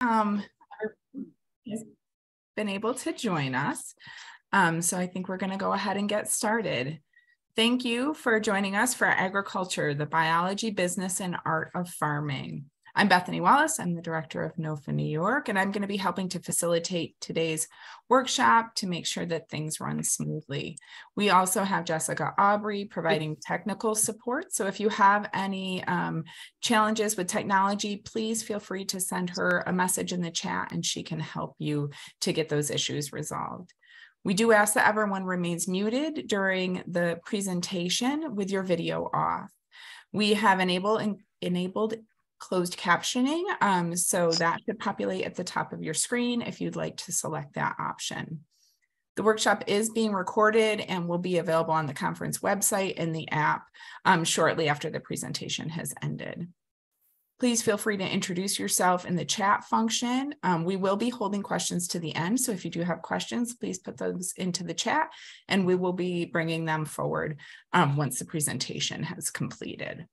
has been able to join us. So I think we're going to go ahead and get started. Thank you for joining us for Agriculture, the Biology, Business, and Art of Farming. I'm Bethany Wallace. I'm the director of NOFA New York, and I'm going to be helping to facilitate today's workshop to make sure that things run smoothly. We also have Jessica Aubrey providing technical support. So if you have any challenges with technology, please feel free to send her a message in the chat and she can help you to get those issues resolved. We do ask that everyone remains muted during the presentation with your video off. We have enabled closed captioning, so that should populate at the top of your screen if you'd like to select that option. The workshop is being recorded and will be available on the conference website and the app shortly after the presentation has ended. Please feel free to introduce yourself in the chat function. We will be holding questions to the end, so if you do have questions, please put those into the chat and we will be bringing them forward once the presentation has completed.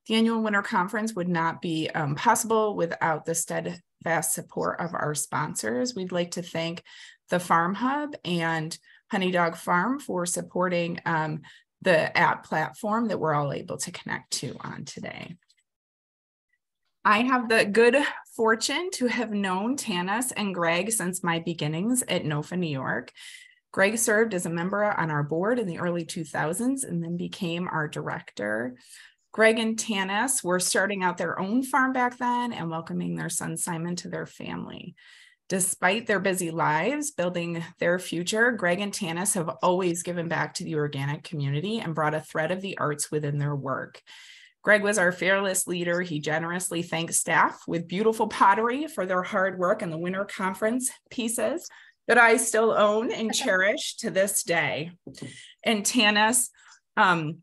The annual Winter Conference would not be possible without the steadfast support of our sponsors. We'd like to thank the Farm Hub and Honey Dog Farm for supporting the app platform that we're all able to connect to on today. I have the good fortune to have known Tanis and Greg since my beginnings at NOFA New York. Greg served as a member on our board in the early 2000s and then became our director. Greg and Tanis were starting out their own farm back then and welcoming their son Simon to their family. Despite their busy lives building their future, Greg and Tanis have always given back to the organic community and brought a thread of the arts within their work. Greg was our fearless leader. He generously thanked staff with beautiful pottery for their hard work on the Winter Conference pieces that I still own and cherish to this day. And Tanis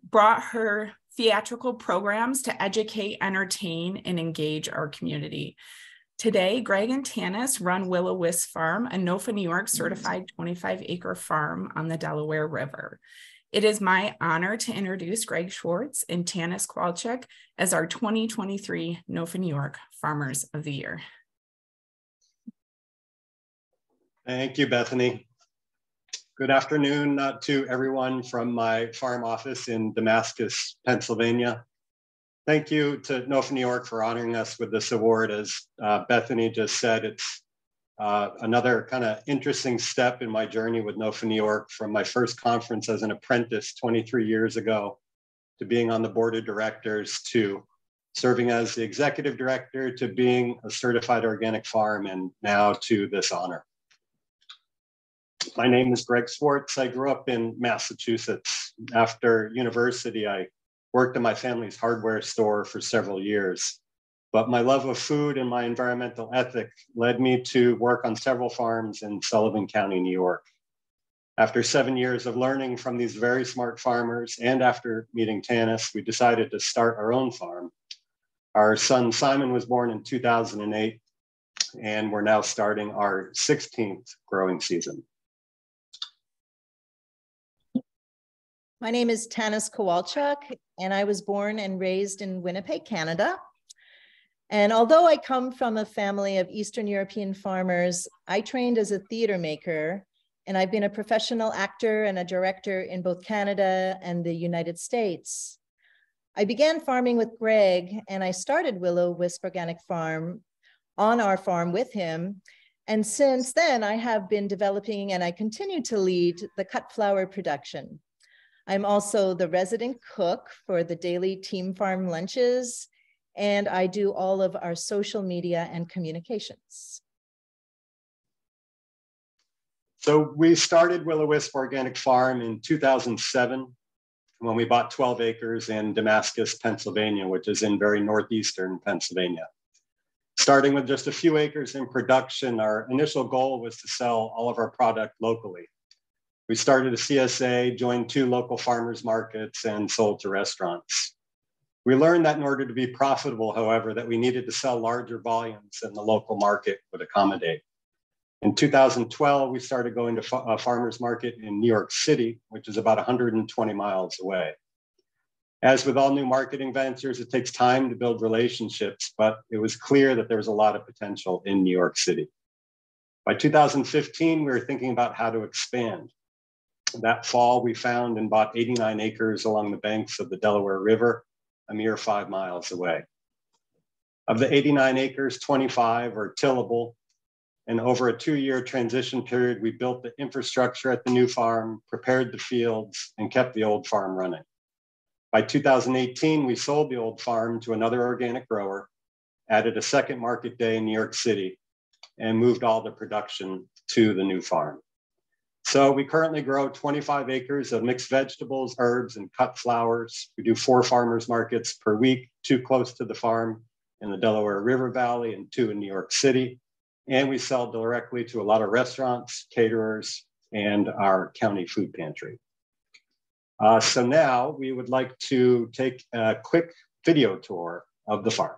brought her theatrical programs to educate, entertain, and engage our community. Today, Greg and Tanis run Will-O-Wisp Farm, a NOFA New York certified 25-acre farm on the Delaware River. It is my honor to introduce Greg Schwartz and Tanis Kowalczyk as our 2023 NOFA New York Farmers of the Year. Thank you, Bethany. Good afternoon to everyone from my farm office in Damascus, Pennsylvania. Thank you to NOFA New York for honoring us with this award. As Bethany just said, it's another kind of interesting step in my journey with NOFA New York, from my first conference as an apprentice 23 years ago to being on the board of directors to serving as the executive director to being a certified organic farm and now to this honor. My name is Greg Schwartz. I grew up in Massachusetts. After university, I worked in my family's hardware store for several years. But my love of food and my environmental ethic led me to work on several farms in Sullivan County, New York. After 7 years of learning from these very smart farmers, and after meeting Tanis, we decided to start our own farm. Our son Simon was born in 2008, and we're now starting our 16th growing season. My name is Tanis Kowalczyk, and I was born and raised in Winnipeg, Canada. And although I come from a family of Eastern European farmers, I trained as a theater maker, and I've been a professional actor and a director in both Canada and the United States. I began farming with Greg, and I started Will-O-Wisp Organic Farm on our farm with him. And since then, I have been developing, and I continue to lead, the cut flower production. I'm also the resident cook for the daily team farm lunches, and I do all of our social media and communications. So we started Will-O-Wisp Organic Farm in 2007 when we bought 12 acres in Damascus, Pennsylvania, which is in very northeastern Pennsylvania. Starting with just a few acres in production, our initial goal was to sell all of our product locally. We started a CSA, joined 2 local farmers markets, and sold to restaurants. We learned that in order to be profitable, however, that we needed to sell larger volumes than the local market would accommodate. In 2012, we started going to a farmers market in New York City, which is about 120 miles away. As with all new marketing ventures, it takes time to build relationships, but it was clear that there was a lot of potential in New York City. By 2015, we were thinking about how to expand. That fall, we found and bought 89 acres along the banks of the Delaware River, a mere 5 miles away. Of the 89 acres, 25 are tillable, and over a 2-year transition period, we built the infrastructure at the new farm, prepared the fields, and kept the old farm running. By 2018, we sold the old farm to another organic grower, added a second market day in New York City, and moved all the production to the new farm. So we currently grow 25 acres of mixed vegetables, herbs, and cut flowers. We do 4 farmers markets per week, 2 close to the farm in the Delaware River Valley and 2 in New York City. And we sell directly to a lot of restaurants, caterers, and our county food pantry. So now we would like to take a quick video tour of the farm.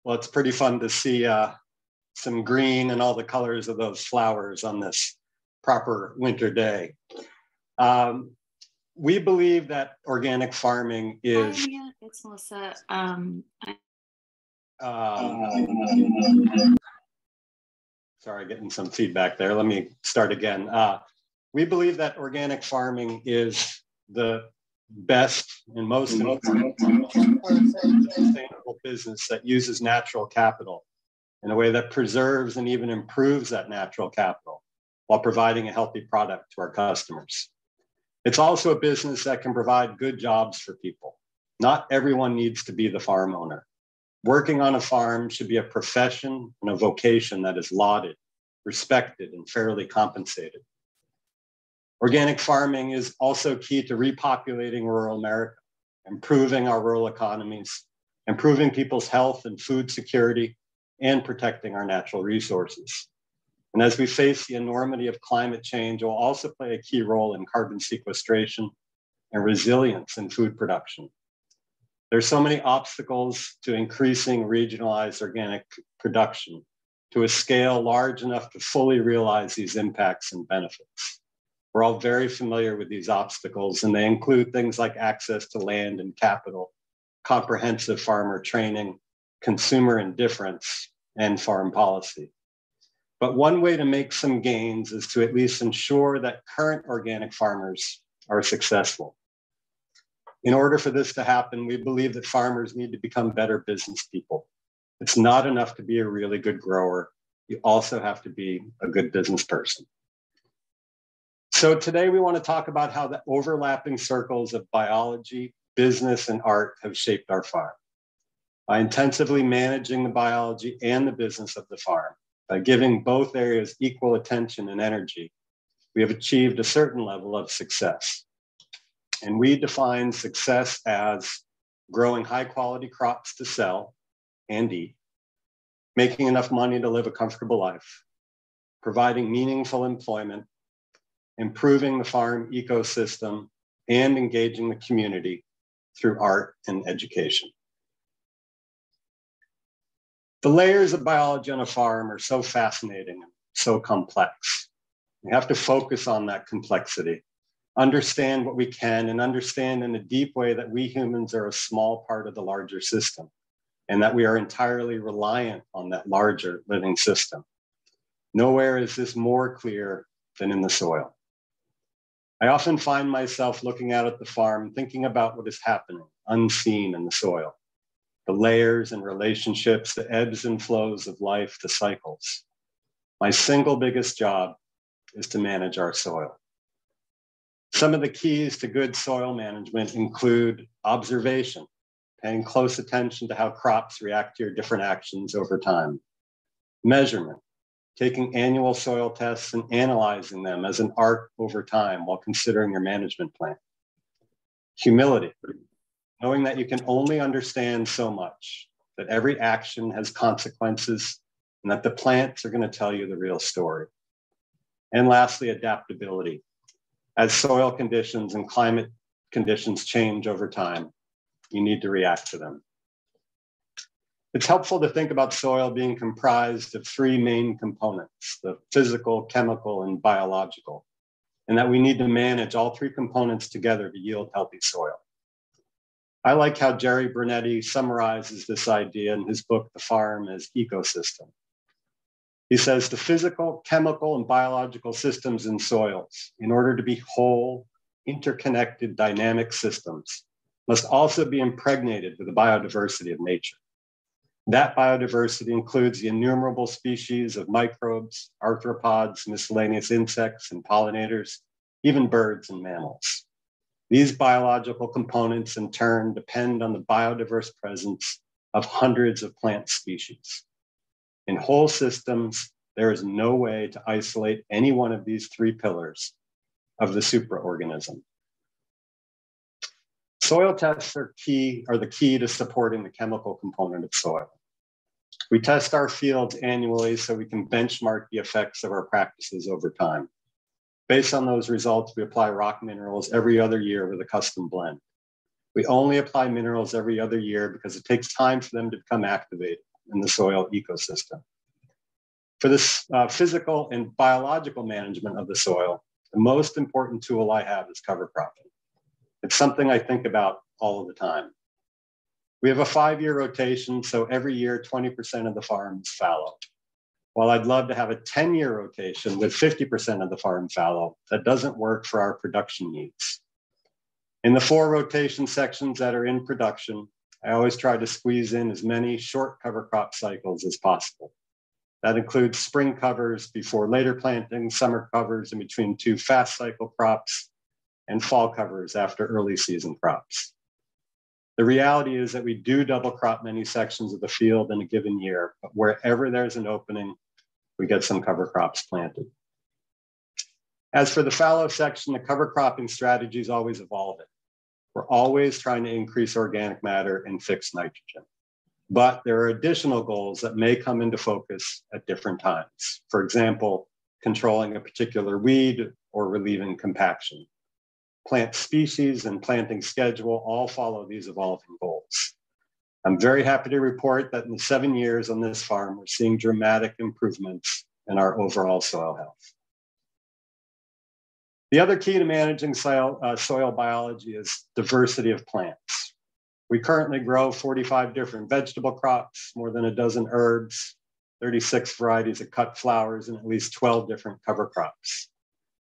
Well, it's pretty fun to see some green and all the colors of those flowers on this proper winter day. We believe that organic farming is... Hi, Anya. It's Melissa. Sorry, getting some feedback there. Let me start again. We believe that organic farming is the best and most sustainable business that uses natural capital in a way that preserves and even improves that natural capital while providing a healthy product to our customers. It's also a business that can provide good jobs for people. Not everyone needs to be the farm owner. Working on a farm should be a profession and a vocation that is lauded, respected, and fairly compensated. Organic farming is also key to repopulating rural America, improving our rural economies, improving people's health and food security, and protecting our natural resources. And as we face the enormity of climate change, it will also play a key role in carbon sequestration and resilience in food production. There's so many obstacles to increasing regionalized organic production to a scale large enough to fully realize these impacts and benefits. We're all very familiar with these obstacles, and they include things like access to land and capital, comprehensive farmer training, consumer indifference, and farm policy. But one way to make some gains is to at least ensure that current organic farmers are successful. In order for this to happen, we believe that farmers need to become better business people. It's not enough to be a really good grower. You also have to be a good business person. So today we want to talk about how the overlapping circles of biology, business, and art have shaped our farm. By intensively managing the biology and the business of the farm, by giving both areas equal attention and energy, we have achieved a certain level of success. And we define success as growing high quality crops to sell and eat, making enough money to live a comfortable life, providing meaningful employment, improving the farm ecosystem, and engaging the community through art and education. The layers of biology on a farm are so fascinating and so complex. We have to focus on that complexity, understand what we can, and understand in a deep way that we humans are a small part of the larger system, and that we are entirely reliant on that larger living system. Nowhere is this more clear than in the soil. I often find myself looking out at the farm, thinking about what is happening unseen in the soil, the layers and relationships, the ebbs and flows of life, the cycles. My single biggest job is to manage our soil. Some of the keys to good soil management include observation, paying close attention to how crops react to your different actions over time. Measurement, taking annual soil tests and analyzing them as an arc over time while considering your management plan. Humility, knowing that you can only understand so much, that every action has consequences, and that the plants are going to tell you the real story. And lastly, adaptability. As soil conditions and climate conditions change over time, you need to react to them. It's helpful to think about soil being comprised of three main components, the physical, chemical, and biological, and that we need to manage all three components together to yield healthy soil. I like how Jerry Brunetti summarizes this idea in his book, The Farm as Ecosystem. He says the physical, chemical, and biological systems in soils, in order to be whole, interconnected, dynamic systems, must also be impregnated with the biodiversity of nature. That biodiversity includes the innumerable species of microbes, arthropods, miscellaneous insects and pollinators, even birds and mammals. These biological components in turn depend on the biodiverse presence of hundreds of plant species. In whole systems, there is no way to isolate any one of these three pillars of the supraorganism. Soil tests are the key to supporting the chemical component of soil. We test our fields annually so we can benchmark the effects of our practices over time. Based on those results, we apply rock minerals every other year with a custom blend. We only apply minerals every other year because it takes time for them to become activated in the soil ecosystem. For this physical and biological management of the soil, the most important tool I have is cover cropping. It's something I think about all of the time. We have a 5-year rotation, so every year 20% of the farm is fallow. While I'd love to have a 10-year rotation with 50% of the farm fallow, that doesn't work for our production needs. In the 4 rotation sections that are in production, I always try to squeeze in as many short cover crop cycles as possible. That includes spring covers before later planting, summer covers in between 2 fast cycle crops, and fall covers after early season crops. The reality is that we do double crop many sections of the field in a given year, but wherever there's an opening, we get some cover crops planted. As for the fallow section, the cover cropping strategy is always evolving. We're always trying to increase organic matter and fix nitrogen. But there are additional goals that may come into focus at different times. For example, controlling a particular weed or relieving compaction. Plant species and planting schedule all follow these evolving goals. I'm very happy to report that in the 7 years on this farm, we're seeing dramatic improvements in our overall soil health. The other key to managing soil biology is diversity of plants. We currently grow 45 different vegetable crops, more than a dozen herbs, 36 varieties of cut flowers, and at least 12 different cover crops.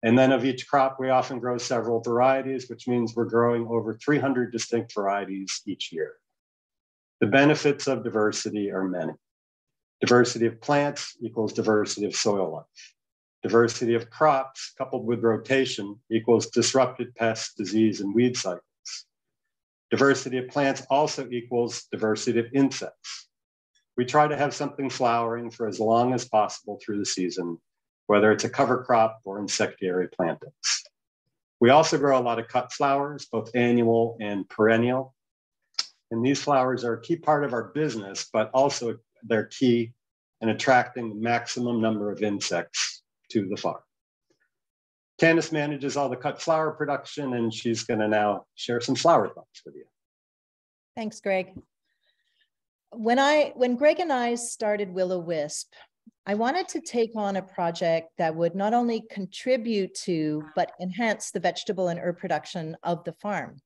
And then of each crop, we often grow several varieties, which means we're growing over 300 distinct varieties each year. The benefits of diversity are many. Diversity of plants equals diversity of soil life. Diversity of crops coupled with rotation equals disrupted pest, disease, and weed cycles. Diversity of plants also equals diversity of insects. We try to have something flowering for as long as possible through the season, whether it's a cover crop or insectary plantings. We also grow a lot of cut flowers, both annual and perennial. And these flowers are a key part of our business, but also they're key in attracting the maximum number of insects to the farm. Candace manages all the cut flower production, and she's going to now share some flower thoughts with you. Thanks, Greg. When Greg and I started Will-O-Wisp, I wanted to take on a project that would not only contribute to, but enhance the vegetable and herb production of the farm.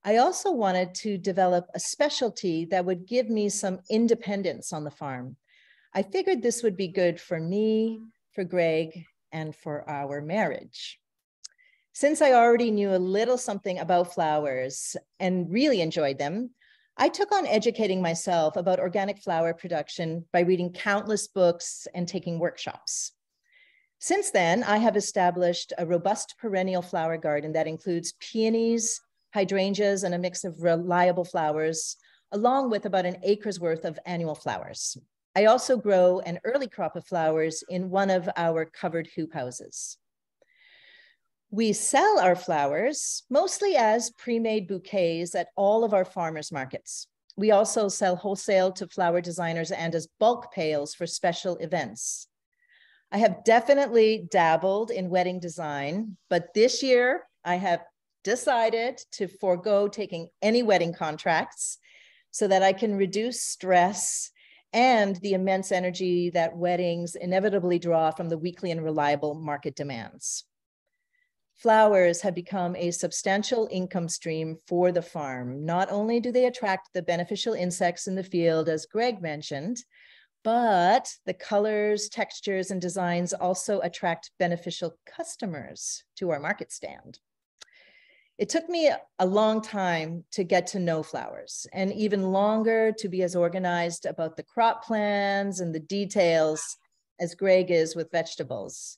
I also wanted to develop a specialty that would give me some independence on the farm. I figured this would be good for me, for Greg, and for our marriage. Since I already knew a little something about flowers and really enjoyed them, I took on educating myself about organic flower production by reading countless books and taking workshops. Since then, I have established a robust perennial flower garden that includes peonies, hydrangeas, and a mix of reliable flowers, along with about an acre's worth of annual flowers. I also grow an early crop of flowers in one of our covered hoop houses. We sell our flowers mostly as pre-made bouquets at all of our farmers markets. We also sell wholesale to flower designers and as bulk pails for special events. I have definitely dabbled in wedding design, but this year I have decided to forego taking any wedding contracts so that I can reduce stress and the immense energy that weddings inevitably draw from the weekly and reliable market demands. Flowers have become a substantial income stream for the farm. Not only do they attract the beneficial insects in the field, as Greg mentioned, but the colors, textures, and designs also attract beneficial customers to our market stand. It took me a long time to get to know flowers, and even longer to be as organized about the crop plans and the details as Greg is with vegetables.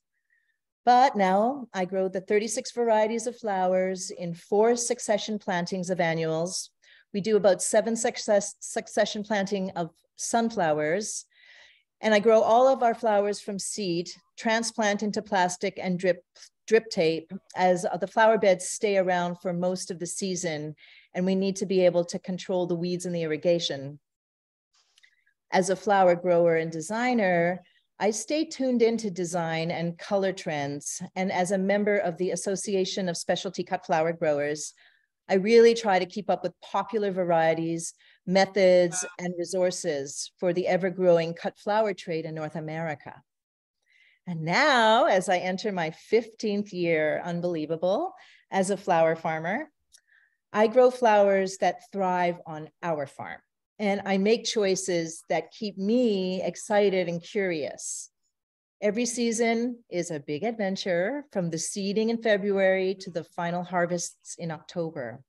But now I grow the 36 varieties of flowers in 4 succession plantings of annuals. We do about 7 succession planting of sunflowers. And I grow all of our flowers from seed, transplant into plastic and drip tape as the flower beds stay around for most of the season. And we need to be able to control the weeds and the irrigation. As a flower grower and designer, I stay tuned into design and color trends. And as a member of the Association of Specialty Cut Flower Growers, I really try to keep up with popular varieties, methods, and resources for the ever-growing cut flower trade in North America. And now, as I enter my 15th year, unbelievable, as a flower farmer, I grow flowers that thrive on our farm. And I make choices that keep me excited and curious. Every season is a big adventure, from the seeding in February to the final harvests in October.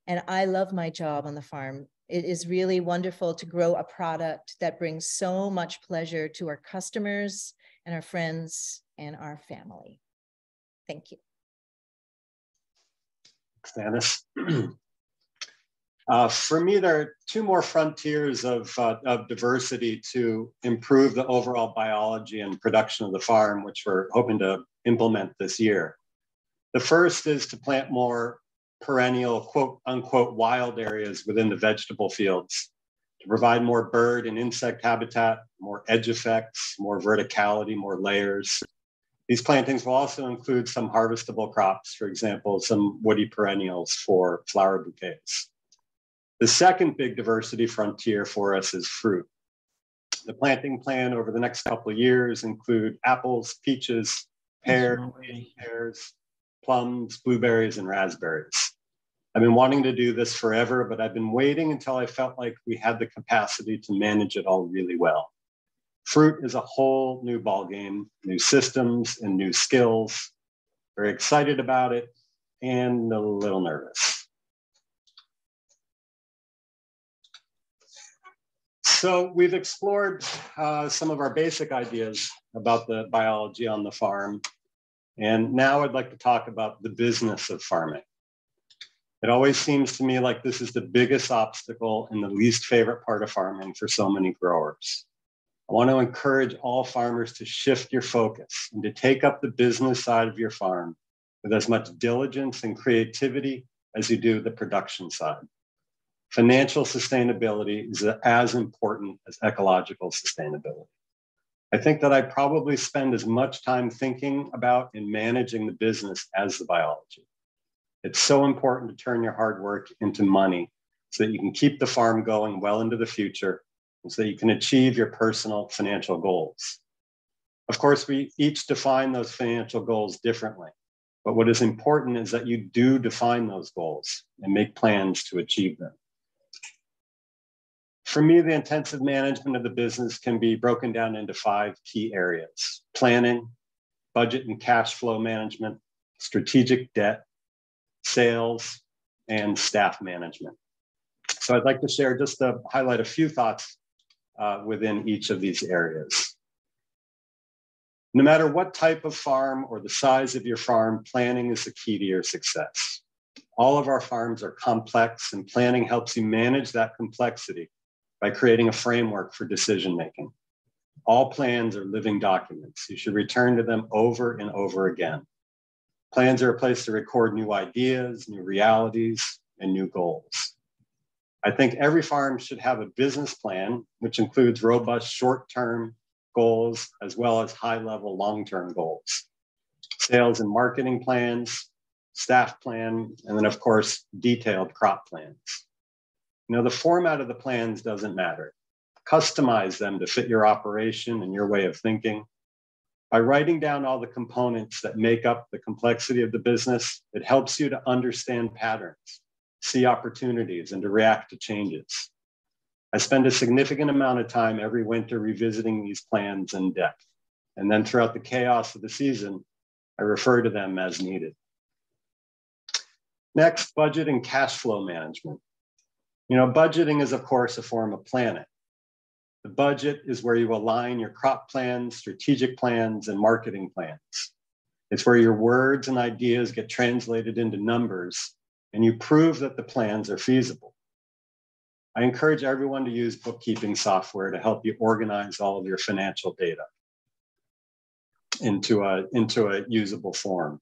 And I love my job on the farm. It is really wonderful to grow a product that brings so much pleasure to our customers and our friends and our family. Thank you. Thanks, Tanis. For me, there are two more frontiers of diversity to improve the overall biology and production of the farm, which we're hoping to implement this year. The first is to plant more perennial, quote unquote, wild areas within the vegetable fields to provide more bird and insect habitat, more edge effects, more verticality, more layers. These plantings will also include some harvestable crops, for example, some woody perennials for flower bouquets. The second big diversity frontier for us is fruit. The planting plan over the next couple of years include apples, peaches, pears, plums, blueberries, and raspberries. I've been wanting to do this forever, but I've been waiting until I felt like we had the capacity to manage it all really well. Fruit is a whole new ballgame, new systems and new skills. Very excited about it and a little nervous. So we've explored some of our basic ideas about the biology on the farm. And now I'd like to talk about the business of farming. It always seems to me like this is the biggest obstacle and the least favorite part of farming for so many growers. I want to encourage all farmers to shift your focus and to take up the business side of your farm with as much diligence and creativity as you do the production side. Financial sustainability is as important as ecological sustainability. I think that I probably spend as much time thinking about and managing the business as the biology. It's so important to turn your hard work into money so that you can keep the farm going well into the future and so that you can achieve your personal financial goals. Of course, we each define those financial goals differently, but what is important is that you do define those goals and make plans to achieve them. For me, the intensive management of the business can be broken down into 5 key areas: planning, budget and cash flow management, strategic debt, sales, and staff management. So I'd like to share just to highlight a few thoughts within each of these areas. No matter what type of farm or the size of your farm, planning is the key to your success. All of our farms are complex, and planning helps you manage that complexity by creating a framework for decision-making. All plans are living documents. You should return to them over and over again. Plans are a place to record new ideas, new realities, and new goals. I think every farm should have a business plan, which includes robust short-term goals as well as high-level long-term goals. Sales and marketing plans, staff plan, and then of course, detailed crop plans. You know, the format of the plans doesn't matter. Customize them to fit your operation and your way of thinking. By writing down all the components that make up the complexity of the business, it helps you to understand patterns, see opportunities, and to react to changes. I spend a significant amount of time every winter revisiting these plans in depth. And then throughout the chaos of the season, I refer to them as needed. Next, budget and cash flow management. You know, budgeting is, of course, a form of planning. The budget is where you align your crop plans, strategic plans, and marketing plans. It's where your words and ideas get translated into numbers, and you prove that the plans are feasible. I encourage everyone to use bookkeeping software to help you organize all of your financial data into a usable form.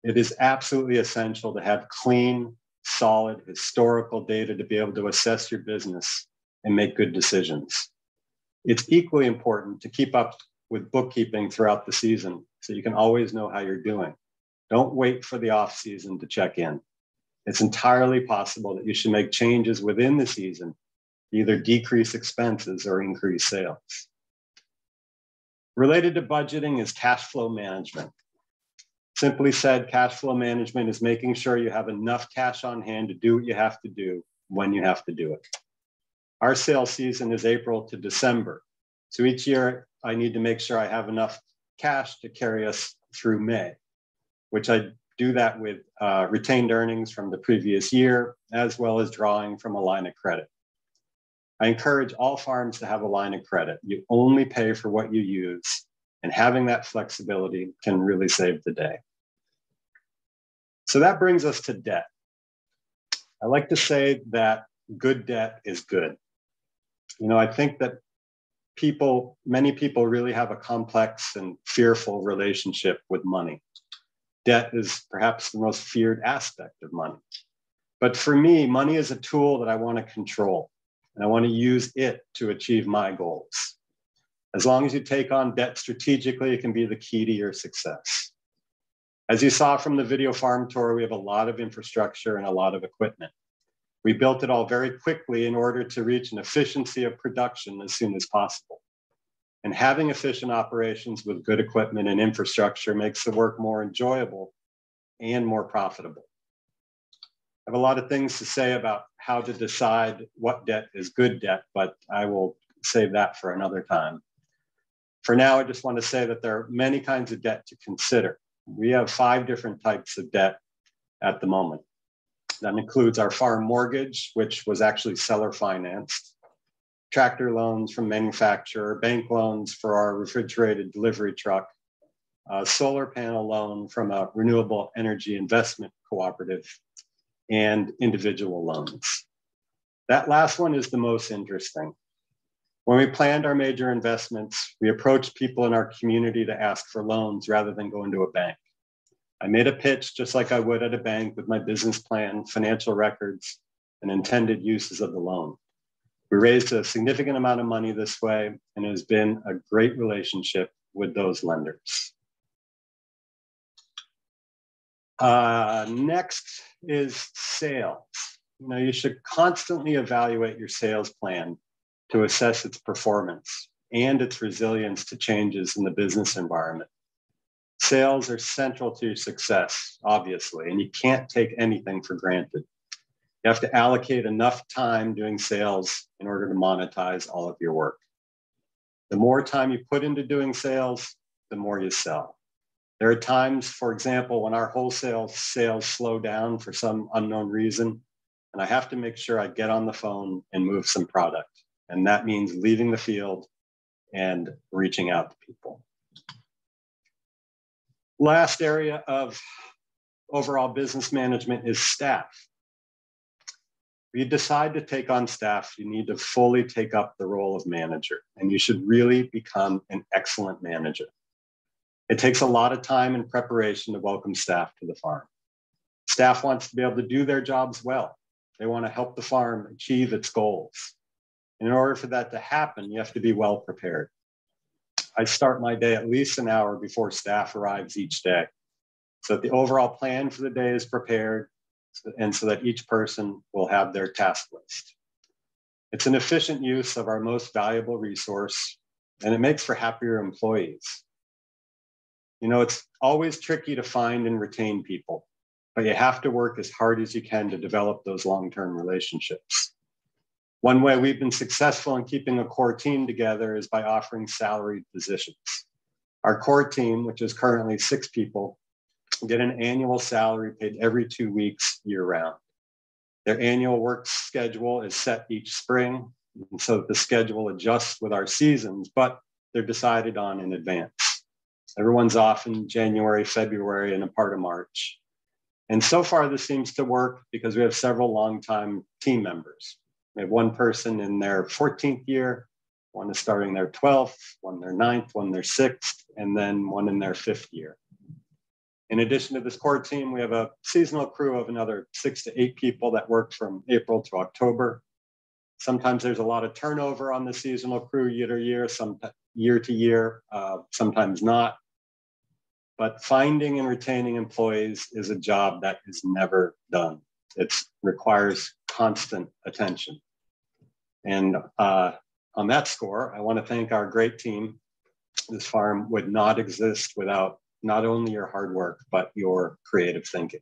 It is absolutely essential to have clean, solid, historical data to be able to assess your business and make good decisions. It's equally important to keep up with bookkeeping throughout the season so you can always know how you're doing. Don't wait for the off season to check in. It's entirely possible that you should make changes within the season to either decrease expenses or increase sales. Related to budgeting is cash flow management. Simply said, cash flow management is making sure you have enough cash on hand to do what you have to do when you have to do it. Our sales season is April to December. So each year I need to make sure I have enough cash to carry us through May, which I do that with retained earnings from the previous year, as well as drawing from a line of credit. I encourage all farms to have a line of credit. You only pay for what you use, and having that flexibility can really save the day. So that brings us to debt. I like to say that good debt is good. You know, I think that many people really have a complex and fearful relationship with money. Debt is perhaps the most feared aspect of money. But for me, money is a tool that I want to control, and I want to use it to achieve my goals. As long as you take on debt strategically, it can be the key to your success. As you saw from the video farm tour, we have a lot of infrastructure and a lot of equipment. We built it all very quickly in order to reach an efficiency of production as soon as possible. And having efficient operations with good equipment and infrastructure makes the work more enjoyable and more profitable. I have a lot of things to say about how to decide what debt is good debt, but I will save that for another time. For now, I just want to say that there are many kinds of debt to consider. We have 5 different types of debt at the moment. That includes our farm mortgage, which was actually seller financed, tractor loans from manufacturer, bank loans for our refrigerated delivery truck, a solar panel loan from a renewable energy investment cooperative, and individual loans. That last one is the most interesting. When we planned our major investments, we approached people in our community to ask for loans rather than go into a bank. I made a pitch just like I would at a bank with my business plan, financial records, and intended uses of the loan. We raised a significant amount of money this way, and it has been a great relationship with those lenders. Next is sales. You know, you should constantly evaluate your sales plan to assess its performance and its resilience to changes in the business environment. Sales are central to your success, obviously, and you can't take anything for granted. You have to allocate enough time doing sales in order to monetize all of your work. The more time you put into doing sales, the more you sell. There are times, for example, when our wholesale sales slow down for some unknown reason, and I have to make sure I get on the phone and move some product. And that means leaving the field and reaching out to people. Last area of overall business management is staff. If you decide to take on staff, you need to fully take up the role of manager, and you should really become an excellent manager. It takes a lot of time and preparation to welcome staff to the farm. Staff wants to be able to do their jobs well. They want to help the farm achieve its goals. And in order for that to happen, you have to be well prepared. I start my day at least an hour before staff arrives each day, so that the overall plan for the day is prepared, and so that each person will have their task list. It's an efficient use of our most valuable resource, and it makes for happier employees. You know, it's always tricky to find and retain people, but you have to work as hard as you can to develop those long-term relationships. One way we've been successful in keeping a core team together is by offering salaried positions. Our core team, which is currently 6 people, get an annual salary paid every 2 weeks year-round. Their annual work schedule is set each spring, and so the schedule adjusts with our seasons, but they're decided on in advance. Everyone's off in January, February, and a part of March. And so far, this seems to work because we have several longtime team members. We have one person in their 14th year, one is starting their 12th, one their 9th, one their 6th, and then one in their 5th year. In addition to this core team, we have a seasonal crew of another 6 to 8 people that work from April to October. Sometimes there's a lot of turnover on the seasonal crew year to year, sometimes not. But finding and retaining employees is a job that is never done. It requires constant attention. And on that score, I want to thank our great team. This farm would not exist without not only your hard work, but your creative thinking.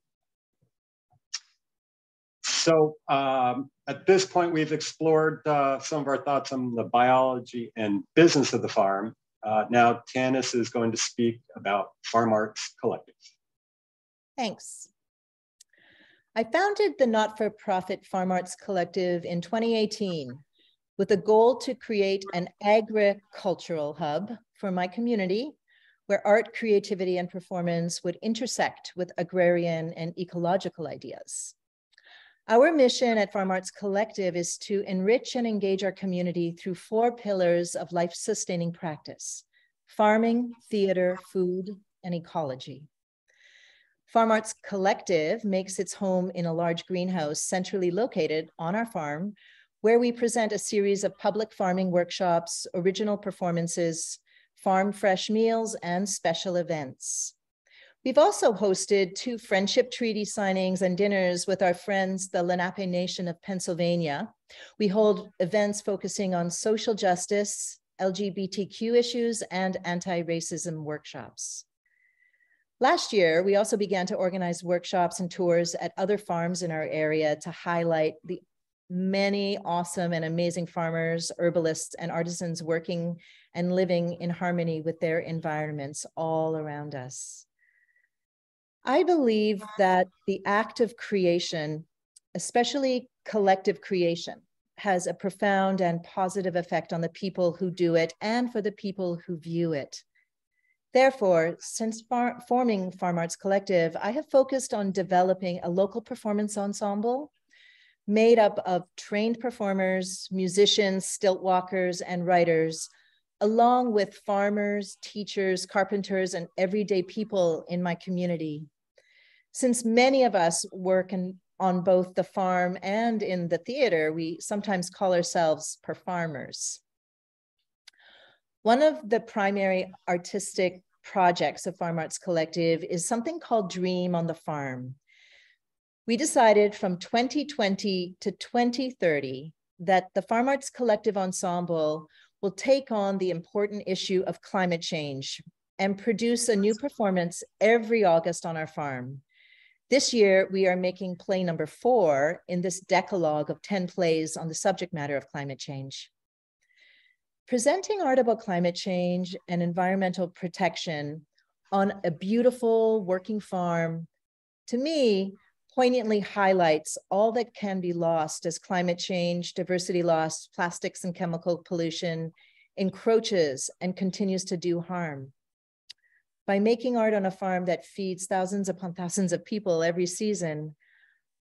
So At this point, we've explored some of our thoughts on the biology and business of the farm. Now, Tanis is going to speak about Farm Arts Collective. Thanks. I founded the not-for-profit Farm Arts Collective in 2018 with a goal to create an agricultural hub for my community where art, creativity, and performance would intersect with agrarian and ecological ideas. Our mission at Farm Arts Collective is to enrich and engage our community through 4 pillars of life-sustaining practice: farming, theater, food, and ecology. Farm Arts Collective makes its home in a large greenhouse centrally located on our farm, where we present a series of public farming workshops, original performances, farm fresh meals, and special events. We've also hosted 2 friendship treaty signings and dinners with our friends, the Lenape Nation of Pennsylvania. We hold events focusing on social justice, LGBTQ issues, and anti-racism workshops. Last year, we also began to organize workshops and tours at other farms in our area to highlight the many awesome and amazing farmers, herbalists, and artisans working and living in harmony with their environments all around us. I believe that the act of creation, especially collective creation, has a profound and positive effect on the people who do it and for the people who view it. Therefore, since forming Farm Arts Collective, I have focused on developing a local performance ensemble made up of trained performers, musicians, stilt walkers, and writers, along with farmers, teachers, carpenters, and everyday people in my community. Since many of us work on both the farm and in the theater, we sometimes call ourselves perfarmers. One of the primary artistic projects of Farm Arts Collective is something called Dream on the Farm. We decided from 2020 to 2030 that the Farm Arts Collective Ensemble will take on the important issue of climate change and produce a new performance every August on our farm. This year, we are making play number 4 in this decalogue of 10 plays on the subject matter of climate change. Presenting art about climate change and environmental protection on a beautiful working farm, to me, poignantly highlights all that can be lost as climate change, diversity loss, plastics and chemical pollution encroaches and continues to do harm. By making art on a farm that feeds thousands upon thousands of people every season,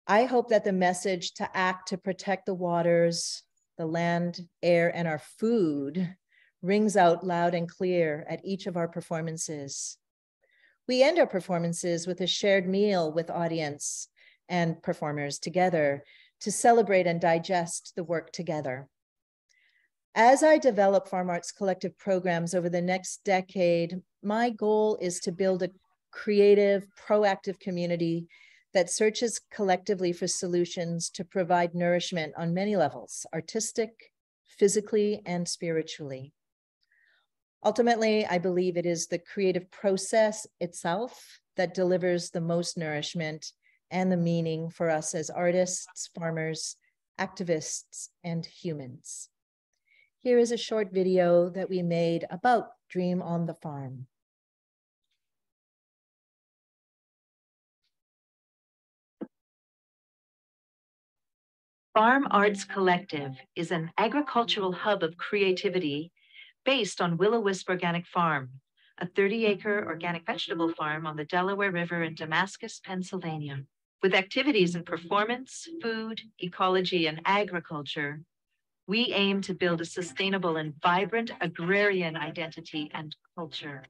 I hope that the message to act to protect the waters, the land, air, and our food rings out loud and clear at each of our performances. We end our performances with a shared meal with audience and performers together to celebrate and digest the work together. As I develop Farm Arts Collective programs over the next decade, my goal is to build a creative, proactive community that searches collectively for solutions to provide nourishment on many levels: artistic, physically, and spiritually. Ultimately, I believe it is the creative process itself that delivers the most nourishment and the meaning for us as artists, farmers, activists, and humans. Here is a short video that we made about Dream on the Farm. Farm Arts Collective is an agricultural hub of creativity based on Will-O-Wisp Organic Farm, a 30-acre organic vegetable farm on the Delaware River in Damascus, Pennsylvania. With activities in performance, food, ecology, and agriculture, we aim to build a sustainable and vibrant agrarian identity and culture.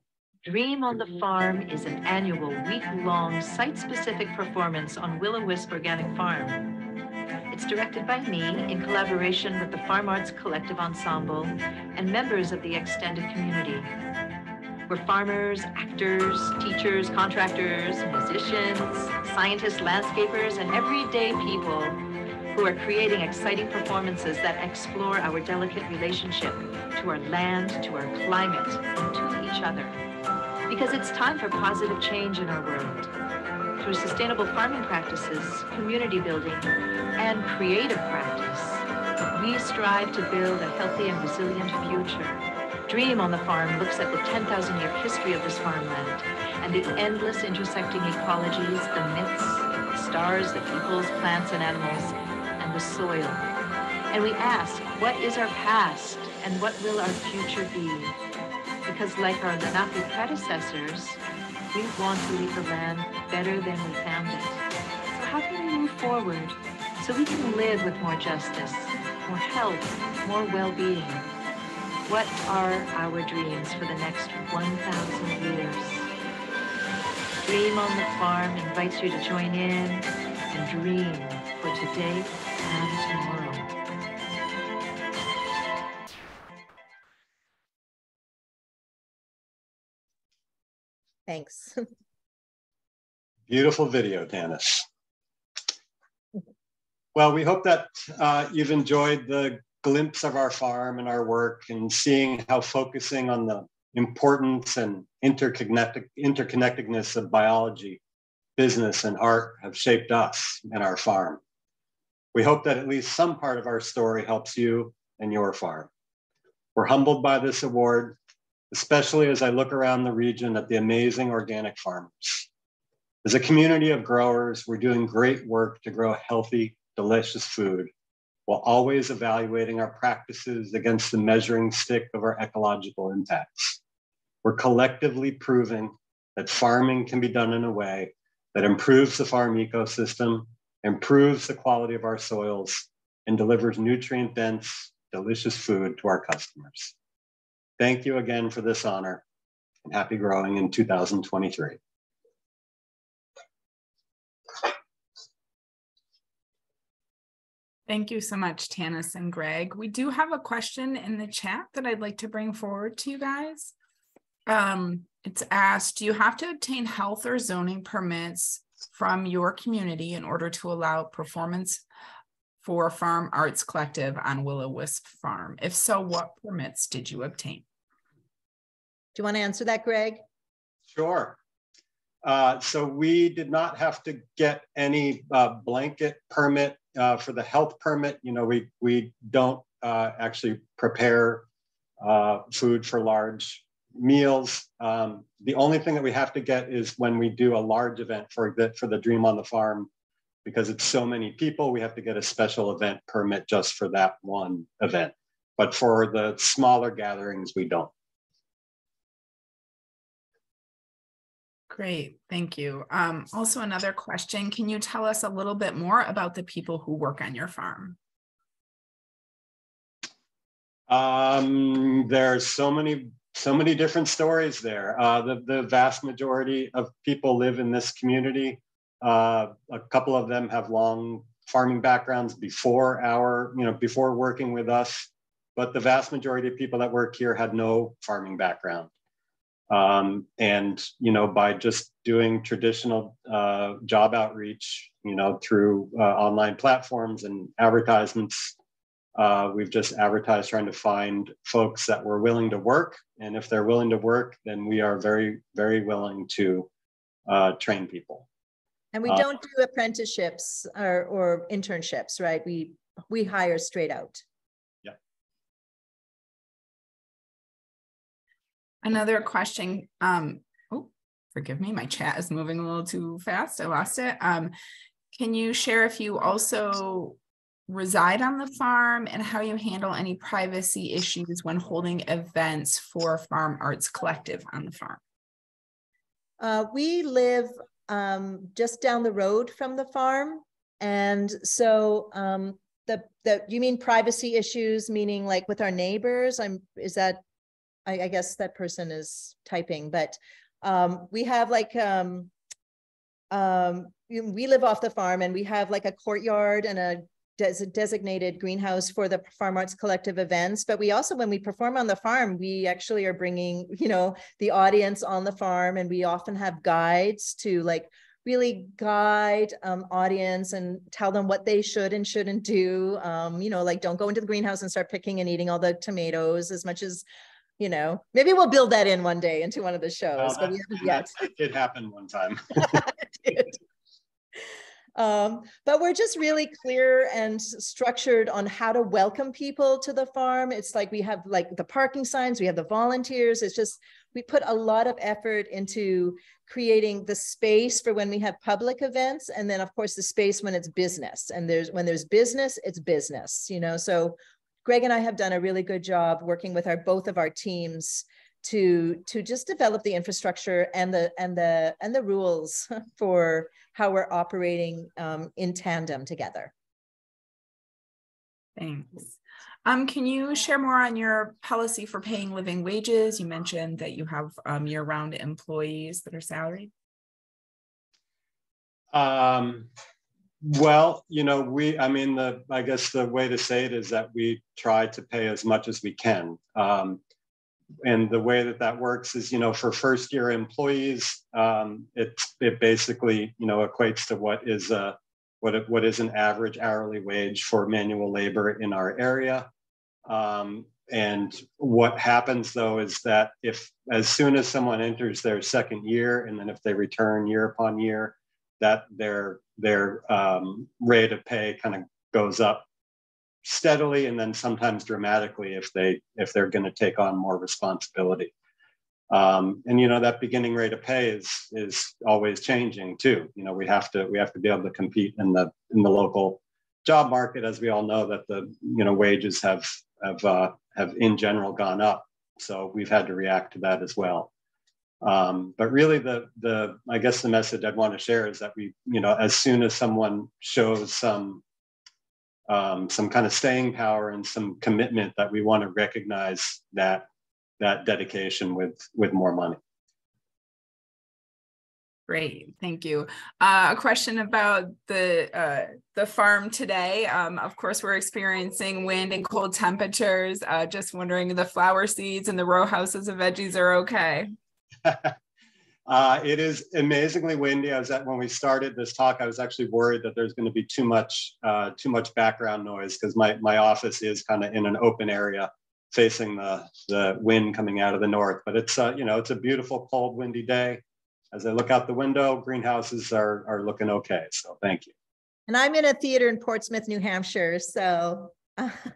Dream on the Farm is an annual week-long site-specific performance on Will-O-Wisp Organic Farm. It's directed by me in collaboration with the Farm Arts Collective Ensemble and members of the extended community. We're farmers, actors, teachers, contractors, musicians, scientists, landscapers, and everyday people who are creating exciting performances that explore our delicate relationship to our land, to our climate, and to each other. Because it's time for positive change in our world. through sustainable farming practices, community building, and creative practice, we strive to build a healthy and resilient future. Dream on the Farm looks at the 10,000-year history of this farmland and the endless intersecting ecologies, the myths, the stars, the peoples, plants, and animals, and the soil. And we ask, what is our past and what will our future be? Because like our Lenape predecessors, we want to leave the land better than we found it. So how can we move forward so we can live with more justice, more health, more well-being? What are our dreams for the next 1,000 years? Dream on the Farm invites you to join in and dream for today and tomorrow. Thanks. Beautiful video, Tanis. Well, we hope that you've enjoyed the glimpse of our farm and our work and seeing how focusing on the importance and interconnectedness of biology, business, and art have shaped us and our farm. We hope that at least some part of our story helps you and your farm. We're humbled by this award, especially as I look around the region at the amazing organic farmers. As a community of growers, we're doing great work to grow healthy, delicious food, while always evaluating our practices against the measuring stick of our ecological impacts. We're collectively proving that farming can be done in a way that improves the farm ecosystem, improves the quality of our soils, and delivers nutrient-dense, delicious food to our customers. Thank you again for this honor, and happy growing in 2023. Thank you so much, Tanis and Greg. We do have a question in the chat that I'd like to bring forward to you guys. It's asked, do you have to obtain health or zoning permits from your community in order to allow performance for Farm Arts Collective on Will-O-Wisp Farm? If so, what permits did you obtain? Do you want to answer that, Greg? Sure. So we did not have to get any blanket permit for the health permit. You know, we don't actually prepare food for large meals. The only thing that we have to get is when we do a large event for the Dream on the Farm, because it's so many people, we have to get a special event permit just for that one event. But for the smaller gatherings, we don't. Great, thank you. Also another question, can you tell us a little bit more about the people who work on your farm? There's so many different stories there. The vast majority of people live in this community. A couple of them have long farming backgrounds before before working with us, but the vast majority of people that work here had no farming background. And, by just doing traditional job outreach, through online platforms and advertisements, we've just advertised trying to find folks that were willing to work. And if they're willing to work, then we are very, very willing to train people. And we don't do apprenticeships or internships, right? We hire straight out. Another question, oh, forgive me, my chat is moving a little too fast. I lost it. Can you share if you also reside on the farm and how you handle any privacy issues when holding events for Farm Arts Collective on the farm? We live just down the road from the farm. And so you mean privacy issues, meaning like with our neighbors? I guess that person is typing, but we have like, we live off the farm and we have like a courtyard and a designated greenhouse for the Farm Arts Collective events. But we also, when we perform on the farm, we actually are bringing, the audience on the farm, and we often have guides to like really guide audience and tell them what they should and shouldn't do. Like don't go into the greenhouse and start picking and eating all the tomatoes as much as, maybe we'll build that in one day into one of the shows, but we haven't yet. It did happen one time. But we're just really clear and structured on how to welcome people to the farm. It's like we have like the parking signs, we have the volunteers. It's just, we put a lot of effort into creating the space for when we have public events. And then of course the space when it's business, and when there's business, it's business, you know? So Greg and I have done a really good job working with both of our teams to just develop the infrastructure and the rules for how we're operating in tandem together. Thanks. Can you share more on your policy for paying living wages? You mentioned that you have year-round employees that are salaried. Well, you know, I guess the way to say it is that we try to pay as much as we can. And the way that works is, you know, for first year employees, it basically, you know, equates to what is an average hourly wage for manual labor in our area. And what happens though is that if as soon as someone enters their second year, and then if they return year upon year, that their rate of pay kind of goes up steadily, and then sometimes dramatically if they're going to take on more responsibility. And you know, that beginning rate of pay is always changing too. You know, we have to be able to compete in the local job market, as we all know that the, you know, wages have in general gone up. So we've had to react to that as well. But really I guess the message I'd want to share is that we, you know, as soon as someone shows some kind of staying power and some commitment, that we want to recognize that dedication with more money. Great, thank you. A question about the farm today. Of course, we're experiencing wind and cold temperatures. Just wondering if the flower seeds and the row houses of veggies are okay. It is amazingly windy. When we started this talk, I was actually worried that there's going to be too much background noise, because my office is kind of in an open area facing the wind coming out of the north. But it's you know, it's a beautiful, cold, windy day. As I look out the window, greenhouses are looking okay. So thank you. And I'm in a theater in Portsmouth, New Hampshire, so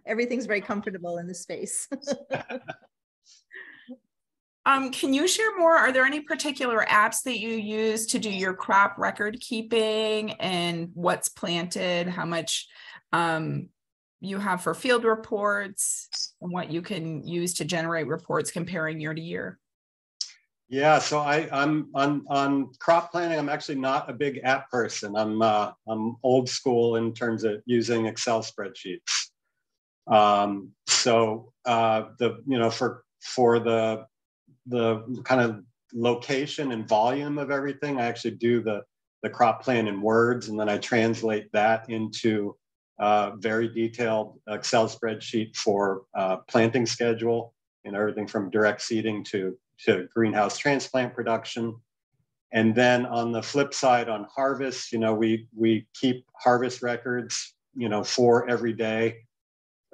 everything's very comfortable in the space. Can you share more? Are there any particular apps that you use to do your crop record keeping, and what's planted, how much you have for field reports, and what you can use to generate reports comparing year to year? Yeah, so I'm on crop planning. I'm actually not a big app person. I'm old school in terms of using Excel spreadsheets. So you know, for the kind of location and volume of everything, I actually do the crop plan in words, and then I translate that into a very detailed Excel spreadsheet for planting schedule, and everything from direct seeding to greenhouse transplant production. And then on the flip side, on harvest, you know, we keep harvest records, you know, for every day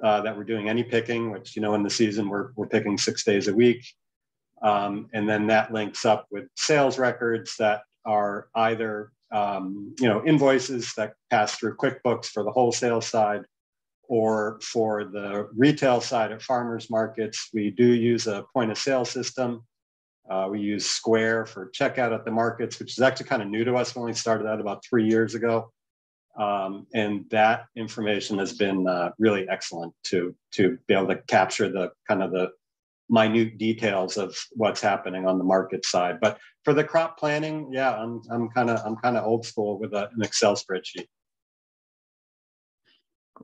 that we're doing any picking, which, you know, in the season we're picking 6 days a week. And then that links up with sales records that are either, you know, invoices that pass through QuickBooks for the wholesale side, or for the retail side at farmers markets. We do use a point of sale system. We use Square for checkout at the markets, which is actually kind of new to us. We only started that about 3 years ago. And that information has been really excellent to be able to capture the kind of the minute details of what's happening on the market side. But for the crop planning, yeah, I'm kind of old school with an Excel spreadsheet.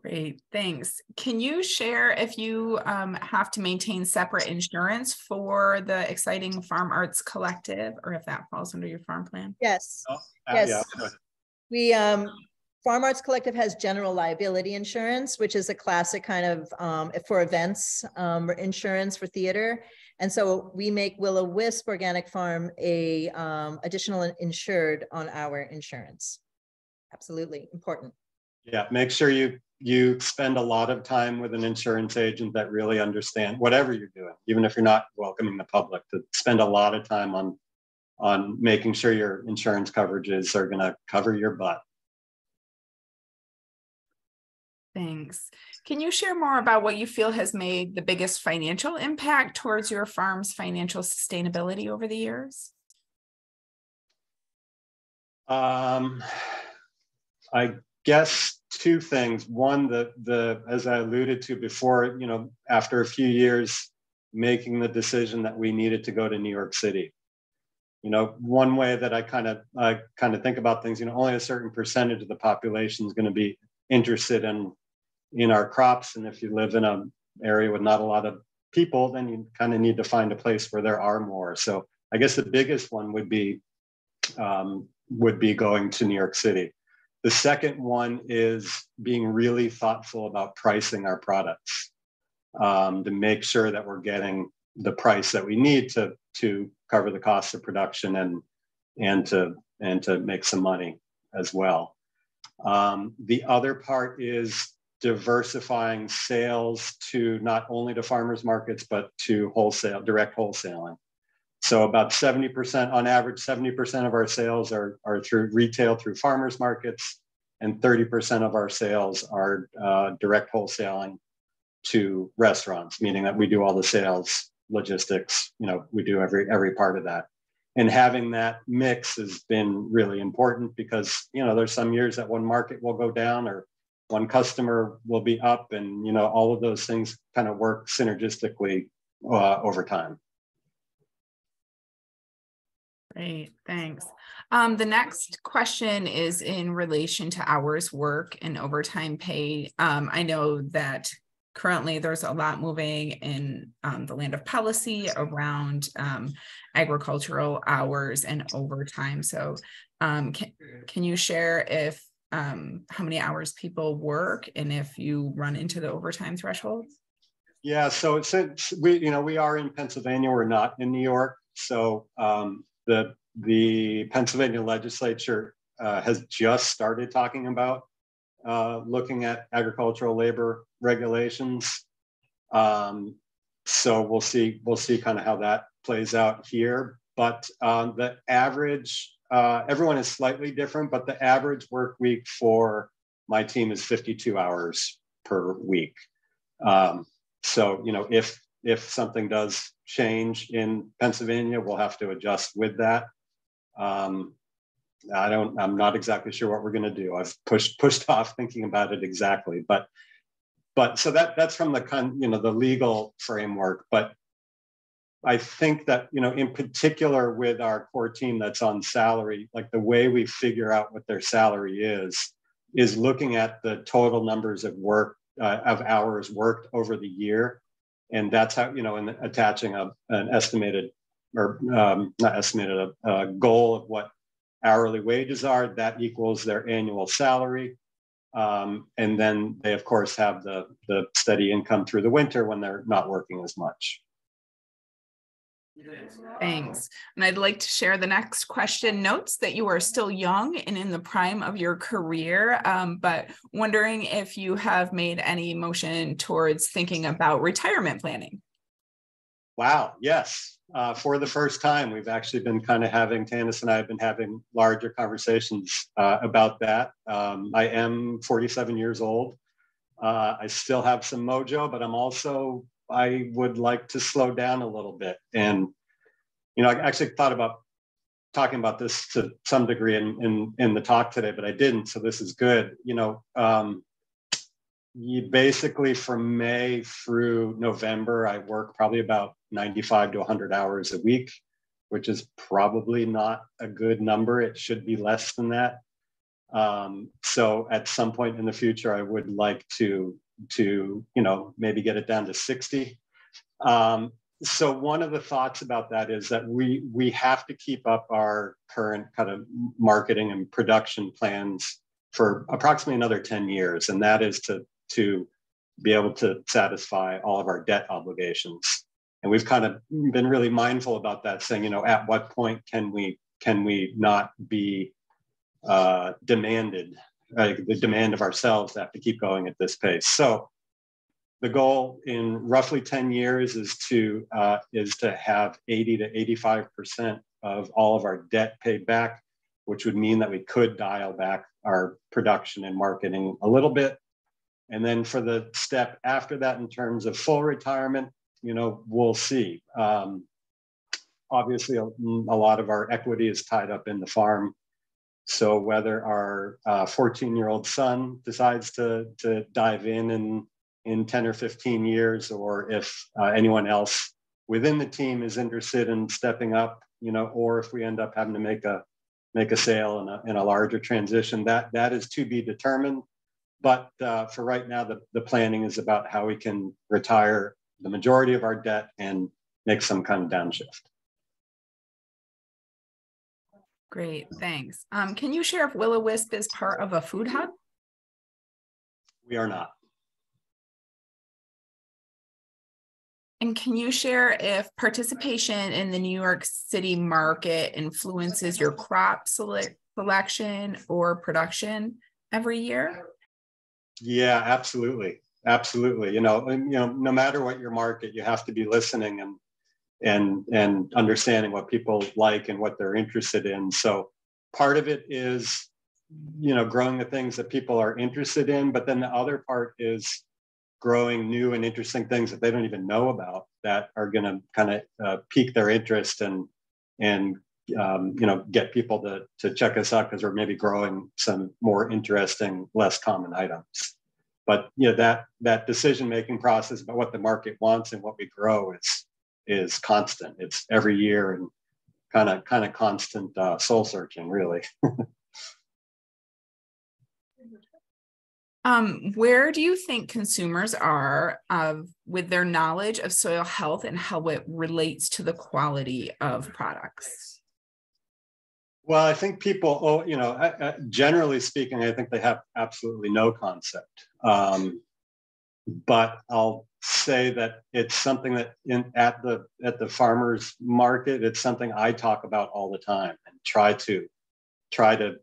Great, thanks. Can you share if you have to maintain separate insurance for the Exciting Farm Arts Collective, or if that falls under your farm plan? Yes. Oh, yes. Yeah. We Farm Arts Collective has general liability insurance, which is a classic kind of for events insurance for theater. And so we make Will-O-Wisp Organic Farm a additional insured on our insurance. Absolutely important. Yeah, make sure you spend a lot of time with an insurance agent that really understands whatever you're doing, even if you're not welcoming the public, to spend a lot of time on making sure your insurance coverages are going to cover your butt. Thanks. Can you share more about what you feel has made the biggest financial impact towards your farm's financial sustainability over the years? I guess two things. One, as I alluded to before, after a few years making the decision that we needed to go to New York City. One way that I kind of think about things, only a certain percentage of the population is going to be interested in our crops. And if you live in an area with not a lot of people, then you kind of need to find a place where there are more. So I guess the biggest one would be going to New York City. The second one is being really thoughtful about pricing our products to make sure that we're getting the price that we need to cover the cost of production and to make some money as well. The other part is diversifying sales to not only to farmers markets, but to direct wholesaling. So about 70%, on average, 70% of our sales are through retail, through farmers markets, and 30% of our sales are direct wholesaling to restaurants, meaning that we do all the sales, logistics, we do every part of that. And having that mix has been really important because, there's some years that one market will go down or one customer will be up, and, all of those things kind of work synergistically over time. Great, thanks. The next question is in relation to hours work and overtime pay. I know that currently there's a lot moving in the land of policy around agricultural hours and overtime. So can you share if how many hours people work and if you run into the overtime threshold? Yeah, so since we are in Pennsylvania, we're not in New York. So the Pennsylvania legislature has just started talking about looking at agricultural labor regulations. So we'll see kind of how that plays out here. But the average, everyone is slightly different, but the average work week for my team is 52 hours per week. So, if something does change in Pennsylvania, we'll have to adjust with that. I'm not exactly sure what we're going to do. I've pushed off thinking about it exactly, but so that's from the legal framework. But I think that, in particular with our core team that's on salary, like the way we figure out what their salary is looking at the total numbers of hours worked over the year. And that's how, and attaching an estimated or not estimated, a goal of what hourly wages are, that equals their annual salary. And then they, of course, have the steady income through the winter when they're not working as much. Thanks. And I'd like to share the next question. Notes that you are still young and in the prime of your career, but wondering if you have made any motion towards thinking about retirement planning. Wow, yes. For the first time, we've actually been Tanis and I have been having larger conversations about that. I am 47 years old. I still have some mojo, but I would like to slow down a little bit. And, I actually thought about talking about this to some degree in the talk today, but I didn't. So this is good. You basically from May through November, I work probably about 95 to 100 hours a week, which is probably not a good number. It should be less than that. So at some point in the future, I would like to maybe get it down to 60. So one of the thoughts about that is that we have to keep up our current kind of marketing and production plans for approximately another 10 years. And that is to be able to satisfy all of our debt obligations. And we've kind of been really mindful about that, saying, at what point can we not be demanded, the demand of ourselves to have to keep going at this pace. So the goal in roughly 10 years is to have 80 to 85% of all of our debt paid back, which would mean that we could dial back our production and marketing a little bit. And then for the step after that, in terms of full retirement, we'll see. Obviously, a lot of our equity is tied up in the farm. So whether our 14-year-old son decides to dive in 10 or 15 years, or if anyone else within the team is interested in stepping up, or if we end up having to make a sale in a larger transition, that is to be determined. But for right now, the planning is about how we can retire the majority of our debt and make some kind of downshift. Great, thanks. Can you share if Will-O-Wisp is part of a food hub? We are not. And can you share if participation in the New York City market influences your crop selection or production every year? Yeah, absolutely. Absolutely. No matter what your market, you have to be listening and understanding what people like and what they're interested in. So part of it is, growing the things that people are interested in, but then the other part is growing new and interesting things that they don't even know about that are going to kind of pique their interest and get people to check us out because we're maybe growing some more interesting, less common items. But that decision-making process about what the market wants and what we grow is constant. It's every year and kind of constant soul searching, really. Where do you think consumers are with their knowledge of soil health and how it relates to the quality of products? Well, I think people, generally speaking, I think they have absolutely no concept. But I'll say that it's something that at the farmers market, it's something I talk about all the time and try to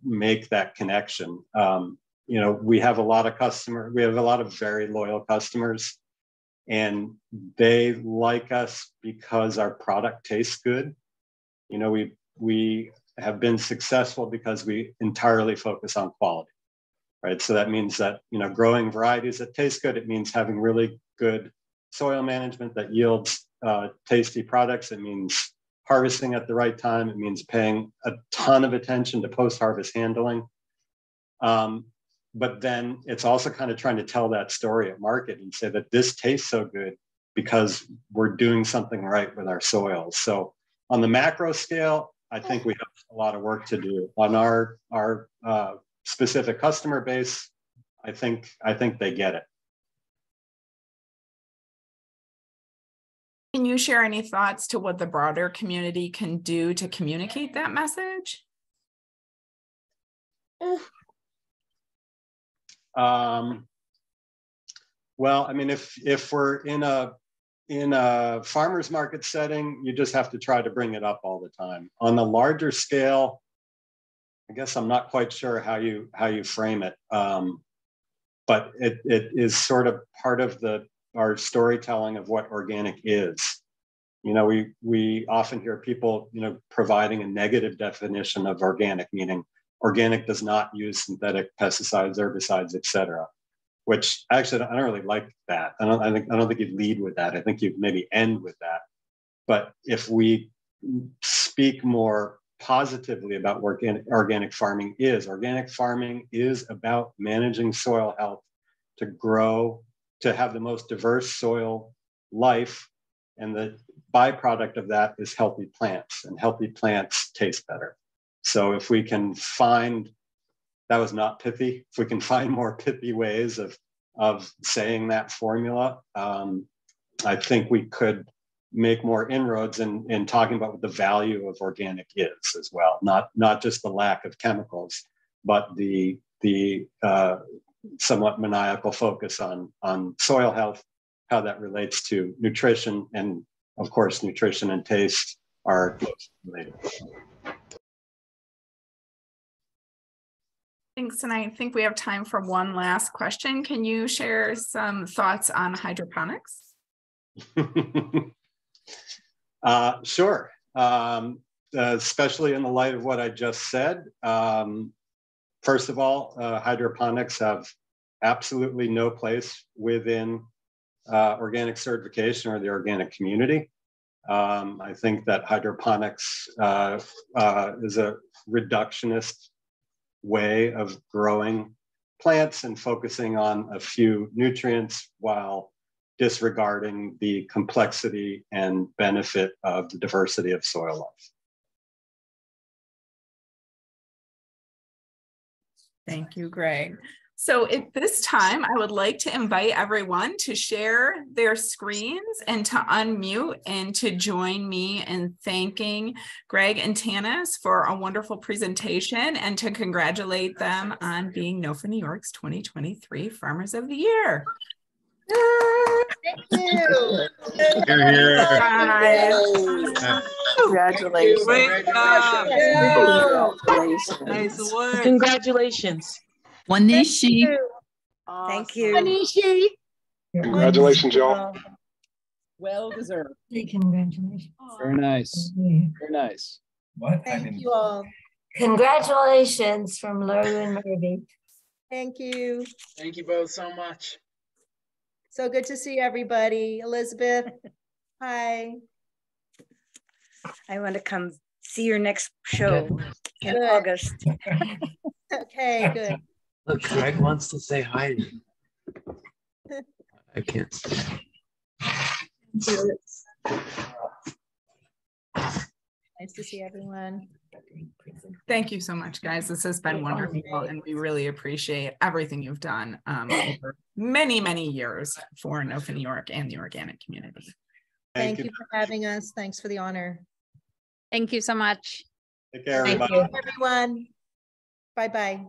make that connection. We have a lot of very loyal customers, and they like us because our product tastes good. We have been successful because we entirely focus on quality, right? So that means that, growing varieties that taste good, it means having really good soil management that yields tasty products. It means harvesting at the right time. It means paying a ton of attention to post-harvest handling. But then it's also kind of trying to tell that story at market and say that this tastes so good because we're doing something right with our soils. So on the macro scale, I think we have a lot of work to do. On our specific customer base, I think they get it. Can you share any thoughts to what the broader community can do to communicate that message? Well, I mean, if we're in a farmer's market setting, you just have to try to bring it up all the time. On the larger scale, I guess I'm not quite sure how you frame it, but it is sort of part of our storytelling of what organic is. We often hear people providing a negative definition of organic, meaning organic does not use synthetic pesticides, herbicides, et cetera. Which actually, I don't really like that. I don't think you'd lead with that. I think you'd maybe end with that. But if we speak more positively about what organic farming is about managing soil health to grow, to have the most diverse soil life. And the byproduct of that is healthy plants, and healthy plants taste better. So if we can find, that was not pithy, if we can find more pithy ways of saying that formula, I think we could make more inroads in talking about what the value of organic is as well. Not just the lack of chemicals, but the somewhat maniacal focus on soil health, how that relates to nutrition, and of course, nutrition and taste are related. Thanks, and I think we have time for one last question. Can you share some thoughts on hydroponics? Sure. Especially in the light of what I just said. First of all, hydroponics have absolutely no place within organic certification or the organic community. I think that hydroponics is a reductionist way of growing plants and focusing on a few nutrients while disregarding the complexity and benefit of the diversity of soil life. Thank you, Greg. So at this time, I would like to invite everyone to share their screens and to unmute and to join me in thanking Greg and Tanis for a wonderful presentation and to congratulate them on being NOFA New York's 2023 Farmers of the Year. Thank you. Congratulations. Great job. Congratulations. Nice work. Congratulations. Wanishi. Thank Awesome. you. Manishi. Congratulations, y'all. Well deserved. Congratulations. Very nice. Very nice. What? Thank you all. Congratulations from Laura and Murphy. Thank you. Thank you both so much. So good to see everybody. Elizabeth, hi. I want to come see your next show in Good. August. Okay, good. Look, Greg wants to say hi to you. I can't see. Nice to see everyone. Thank you so much, guys. This has been wonderful, and we really appreciate everything you've done over many, many years for NOFA New York and the organic community. Thank you for having us. Thanks for the honor. Thank you so much. Take care, everybody. Everyone. Bye-bye.